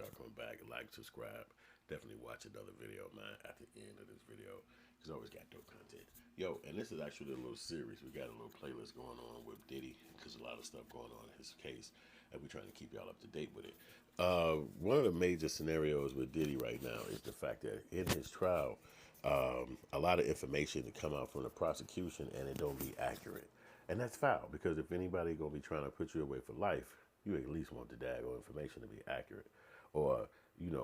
y'all coming back. Like, subscribe. Definitely watch another video, man, at the end of this video. Because always got dope content. Yo, and this is actually a little series. We got a little playlist going on with Diddy. Because a lot of stuff going on in his case. And we're trying to keep y'all up to date with it. One of the major scenarios with Diddy right now is the fact that in his trial, a lot of information to come out from the prosecution and it don't be accurate. And that's foul because if anybody gonna be trying to put you away for life, you at least want the daggone information to be accurate, or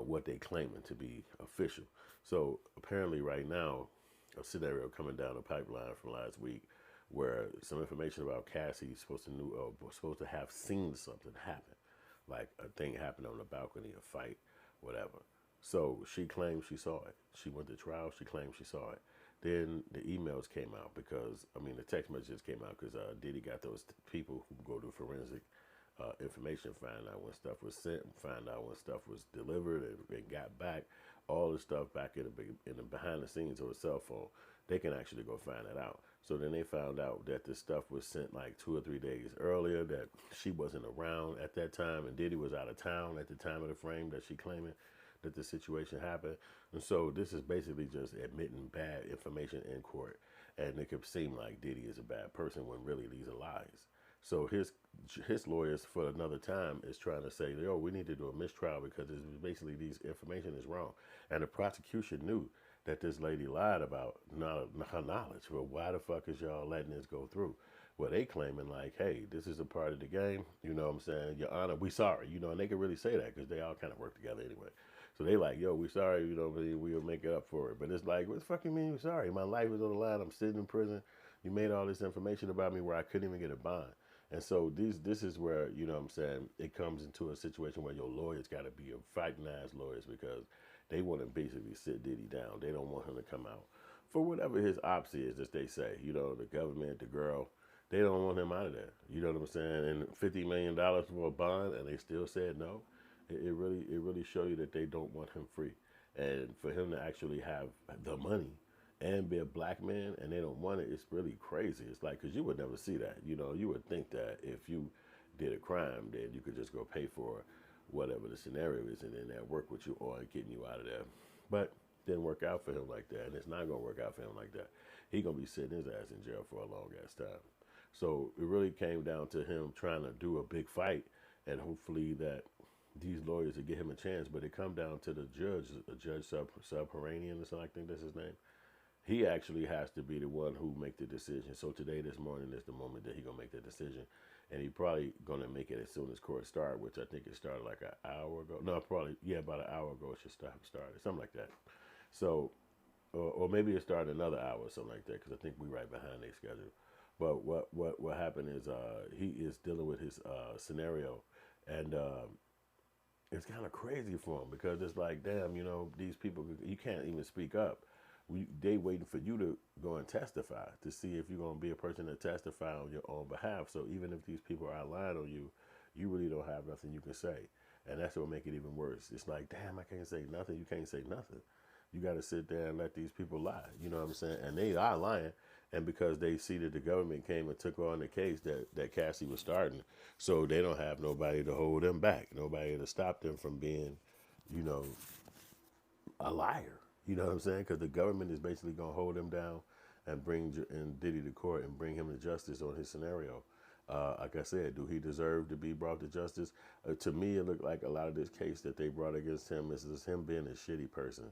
what they claiming to be official. So apparently, right now, a scenario coming down the pipeline from last week, where some information about Cassie supposed to have seen something happen, like a thing happened on the balcony, a fight, whatever. So she claimed she saw it. She went to trial. She claimed she saw it. Then the emails came out because, I mean, the text messages came out because Diddy got those people who go to forensic information, find out when stuff was sent, find out when stuff was delivered and got back, all the stuff back in the behind the scenes of a cell phone. They can actually go find that out. So then they found out that this stuff was sent like 2 or 3 days earlier, that she wasn't around at that time, and Diddy was out of town at the time of the frame that she claiming that the situation happened. And so this is basically just admitting bad information in court. And it could seem like Diddy is a bad person when really these are lies. So his lawyers for another time is trying to say, yo, we need to do a mistrial because it's basically these information is wrong. And the prosecution knew that this lady lied about her knowledge. Well, why the fuck is y'all letting this go through? Well, they claiming like, hey, this is a part of the game. You know what I'm saying? Your Honor, we sorry. And they can really say that because they all kind of work together anyway. So they like, yo, we sorry, we'll make it up for it. But it's like, what the fuck you mean you sorry? My life is on the line. I'm sitting in prison. You made all this information about me where I couldn't even get a bond. And so this is where, what I'm saying, it comes into a situation where your lawyers got to be a fighting ass lawyers because they want to basically sit Diddy down. They don't want him to come out for whatever his ops is, as they say. The government, the girl, they don't want him out of there. You know what I'm saying? And $50 million for a bond, and they still said no. It really show you that they don't want him free. And for him to actually have the money and be a black man and they don't want it, it's really crazy. It's like, because you would never see that. You would think that if you did a crime, then you could just go pay for whatever the scenario is and then that work with you on getting you out of there. But didn't work out for him like that, and it's not going to work out for him like that. He going to be sitting his ass in jail for a long ass time. So it really came down to him trying to do a big fight, and hopefully that these lawyers will get him a chance. But it come down to the judge Subterranean or something, I think that's his name. He actually has to be the one who make the decision. So today, this morning, is the moment that he gonna make the decision, and he probably gonna make it as soon as court start, which I think it started like an hour ago. No, probably about an hour ago it should started, something like that. So, or maybe it started another hour or something like that, because I think we right behind their schedule. But what happened is he is dealing with his scenario, and it's kind of crazy for him because it's like, damn, these people, you can't even speak up. They waiting for you to go and testify to see if you're going to be a person to testify on your own behalf. So even if these people are lying on you, you really don't have nothing you can say. And that's what make it even worse. It's like, damn, I can't say nothing. You can't say nothing. You got to sit there and let these people lie. You know what I'm saying? And they are lying. And because they see that the government came and took on the case that Cassie was starting, so they don't have nobody to hold them back, nobody to stop them from being, you know, a liar. You know what I'm saying? Because the government is basically going to hold him down and bring Diddy to court and bring him to justice on his scenario. Like I said, do he deserve to be brought to justice? To me, it looked like a lot of this case that they brought against him is him being a shitty person.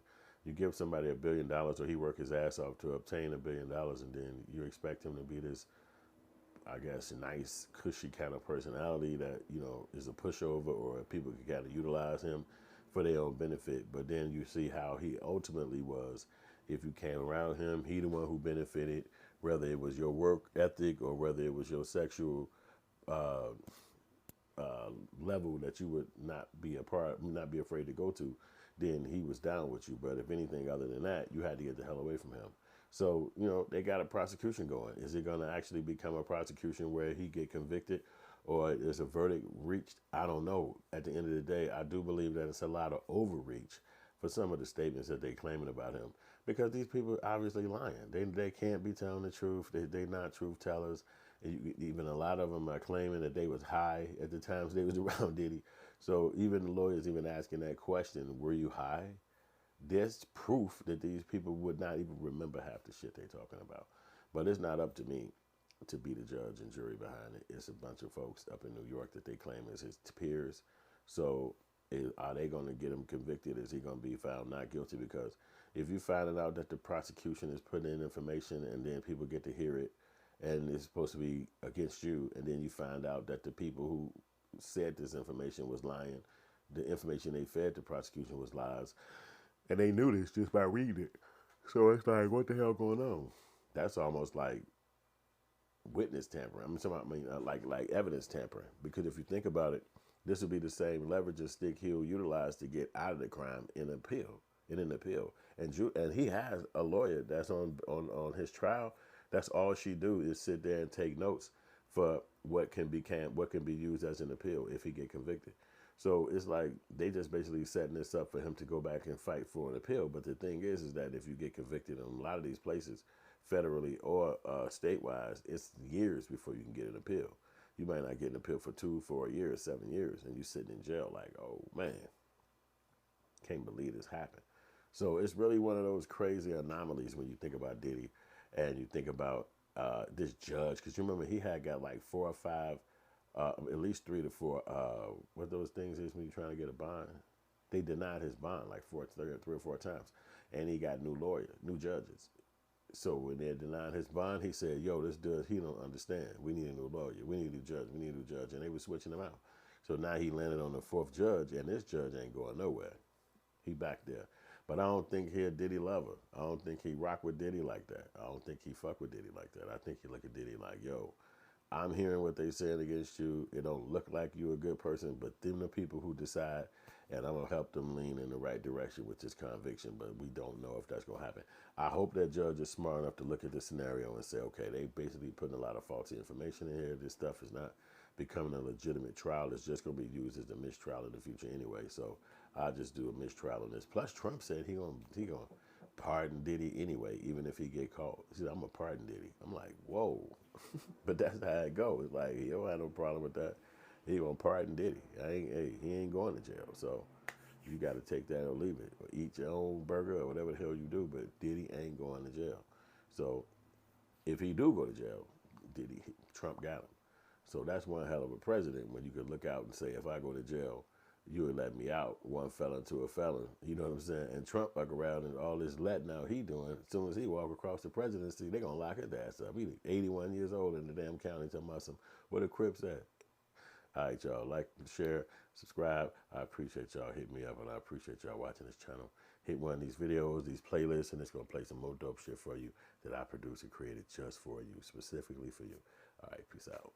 You give somebody $1 billion, or he work his ass off to obtain $1 billion, and then you expect him to be this, I guess, nice, cushy kind of personality that, is a pushover, or people can kind of utilize him for their own benefit. But then you see how he ultimately was. If you came around him, he the one who benefited, whether it was your work ethic or whether it was your sexual uh, level that you would not be afraid to go to, then he was down with you. But if anything other than that, you had to get the hell away from him. So, they got a prosecution going. Is it going to actually become a prosecution where he get convicted, or is a verdict reached? I don't know. At the end of the day, I do believe that it's a lot of overreach for some of the statements that they claiming about him, because these people are obviously lying. They can't be telling the truth. They not truth tellers. Even a lot of them are claiming that they was high at the times they was around Diddy. So even the lawyers even asking that question, were you high? There's proof that these people would not even remember half the shit they're talking about. But it's not up to me to be the judge and jury behind it. It's a bunch of folks up in New York that they claim is his peers. So are they going to get him convicted? Is he going to be found not guilty? Because if you find out that the prosecution is putting in information and then people get to hear it and it's supposed to be against you, and then you find out that the people who said this information was lying, the information they fed the prosecution was lies, and they knew this just by reading it. So it's like, what the hell going on? That's almost like witness tampering. Like evidence tampering. Because if you think about it, this would be the same leverage and stick he'll utilize to get out of the crime in an appeal. And he has a lawyer that's on his trial. That's all she do is sit there and take notes for what can be used as an appeal if he get convicted. So it's like they just basically setting this up for him to go back and fight for an appeal. But the thing is that if you get convicted in a lot of these places, federally or state-wise, it's years before you can get an appeal. You might not get an appeal for 2, 4 years, 7 years, and you're sitting in jail like, oh man, can't believe this happened. So it's really one of those crazy anomalies when you think about Diddy and you think about this judge. Because you remember he had got like 4 or 5, at least 3 to 4, what those things is when you're trying to get a bond. They denied his bond like 3 or 4 times. And he got new judges. So when they denied his bond, he said, yo, this judge, he don't understand. We need a new lawyer. We need a new judge. We need a new judge. And they were switching him out. So now he landed on the 4th judge, and this judge ain't going nowhere. He back there. But I don't think he a Diddy lover. I don't think he rock with Diddy like that. I don't think he fuck with Diddy like that. I think he look at Diddy like, yo, I'm hearing what they saying against you. It don't look like you a good person, but them the people who decide, and I'm going to help them lean in the right direction with this conviction, but we don't know if that's going to happen. I hope that judge is smart enough to look at this scenario and say, okay, they basically putting a lot of faulty information in here. This stuff is not becoming a legitimate trial. It's just going to be used as a mistrial in the future anyway. So I'll just do a mistrial on this. Plus, Trump said he gonna pardon Diddy anyway, even if he get caught. He said, I'm going to pardon Diddy. I'm like, whoa. But that's how it goes. It's like, he don't have no problem with that. He gonna pardon Diddy. He ain't going to jail. So you got to take that or leave it, or eat your own burger or whatever the hell you do. But Diddy ain't going to jail. So if he do go to jail, Trump got him. So that's one hell of a president when you could look out and say, if I go to jail, you would let me out, one felon to a felon. You know what I'm saying? And Trump fuck around and all this letting out he doing, as soon as he walk across the presidency, they going to lock his ass up. He 81 years old in the damn county talking about some, where the Crips at? All right, y'all. Like, share, subscribe. I appreciate y'all hitting me up, and I appreciate y'all watching this channel. Hit one of these videos, these playlists, and it's going to play some more dope shit for you that I produce and created just for you, specifically for you. All right, peace out.